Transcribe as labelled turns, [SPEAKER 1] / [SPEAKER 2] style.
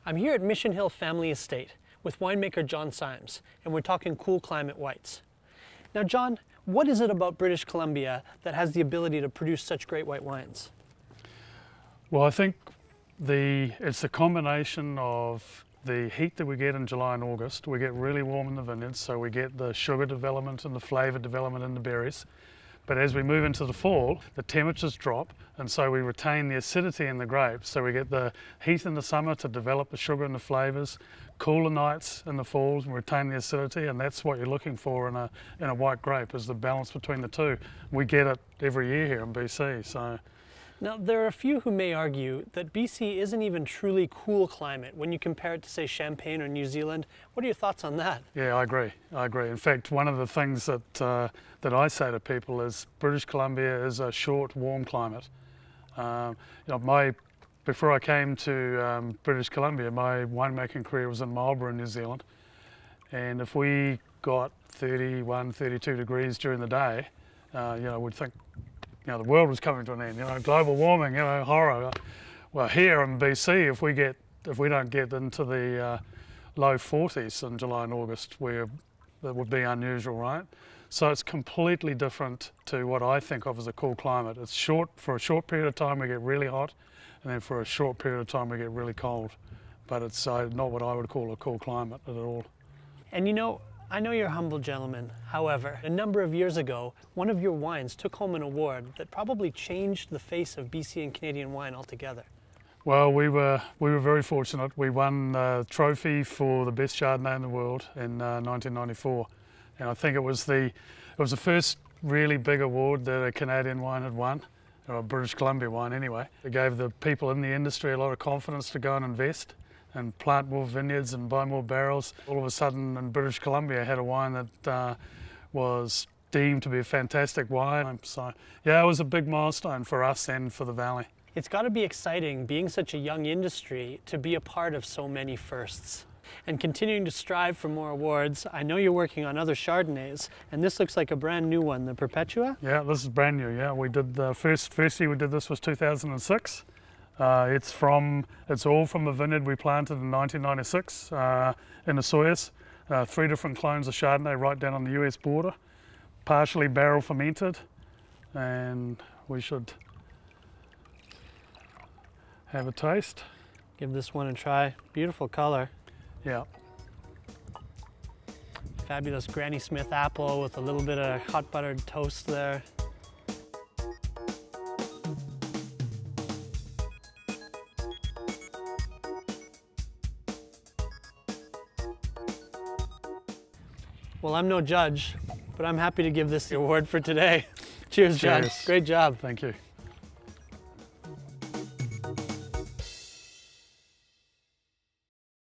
[SPEAKER 1] I'm here at Mission Hill Family Estate with winemaker John Symes, and we're talking cool climate whites. Now John, what is it about British Columbia that has the ability to produce such great white wines?
[SPEAKER 2] Well, I think it's a combination of the heat that we get in July and August. We get really warm in the vineyards, so we get the sugar development and the flavour development in the berries. But as we move into the fall, the temperatures drop, and so we retain the acidity in the grapes. So we get the heat in the summer to develop the sugar and the flavours, cooler nights in the falls and retain the acidity, and that's what you're looking for in a white grape, is the balance between the two. We get it every year here in BC. So.
[SPEAKER 1] Now, there are a few who may argue that BC isn't even truly cool climate when you compare it to, say, Champagne or New Zealand. What are your thoughts on that? Yeah,
[SPEAKER 2] I agree. In fact, one of the things that I say to people is British Columbia is a short, warm climate. Before I came to British Columbia, my winemaking career was in Marlborough, New Zealand. And if we got 31, 32 degrees during the day, we'd think, the world was coming to an end, global warming, horror. Well, here in BC, if we don't get into the low 40s in July and August, that would be unusual, right? So it's completely different to what I think of as a cool climate. It's short, for a short period of time we get really hot, and then for a short period of time we get really cold. But it's not what I would call a cool climate at all.
[SPEAKER 1] And I know you're a humble gentleman. However, a number of years ago, one of your wines took home an award that probably changed the face of BC and Canadian wine altogether.
[SPEAKER 2] Well, we were very fortunate. We won the trophy for the best Chardonnay in the world in 1994, and I think it was the first really big award that a Canadian wine had won, or a British Columbia wine anyway. It gave the people in the industry a lot of confidence to go and invest and plant more vineyards and buy more barrels. All of a sudden in British Columbia had a wine that was deemed to be a fantastic wine. So yeah, it was a big milestone for us and for the valley.
[SPEAKER 1] It's got to be exciting, being such a young industry, to be a part of so many firsts. And continuing to strive for more awards, I know you're working on other Chardonnays, and this looks like a brand new one, the Perpetua?
[SPEAKER 2] Yeah, this is brand new, yeah. We did the first year we did this was 2006. It's all from a vineyard we planted in 1996 in the Sawyers. 3 different clones of Chardonnay right down on the US border, partially barrel fermented, and we should have a taste.
[SPEAKER 1] Give this one a try. Beautiful color.
[SPEAKER 2] Yeah.
[SPEAKER 1] Fabulous Granny Smith apple with a little bit of hot buttered toast there. Well, I'm no judge, but I'm happy to give this the award for today. Cheers, John.
[SPEAKER 2] Cheers.
[SPEAKER 1] Great job.
[SPEAKER 2] Thank you.